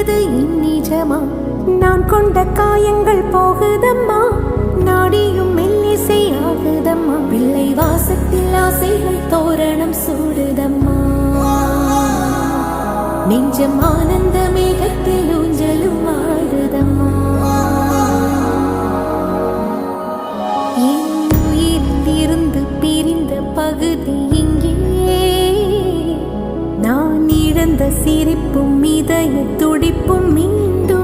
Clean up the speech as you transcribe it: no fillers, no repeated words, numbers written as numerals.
என்பது இந்நிஜமா? நான் கொண்ட காயங்கள் போகுதம்மா, நாடியும் மெல்லிசை ஆகுதம்மா. பிள்ளை வாசத்தில் ஆசைகள் தோரணம் சூடுதம்மா. நெஞ்சம் ஆனந்த மேகத்தில் ஊஞ்சலும் ஆடுதம்மா. என் உயிரிலிருந்து பிரிந்த பகுதி இங்கே, நான் இழந்த சிரிப்பும் இதய துடிப்பும் மீண்டும்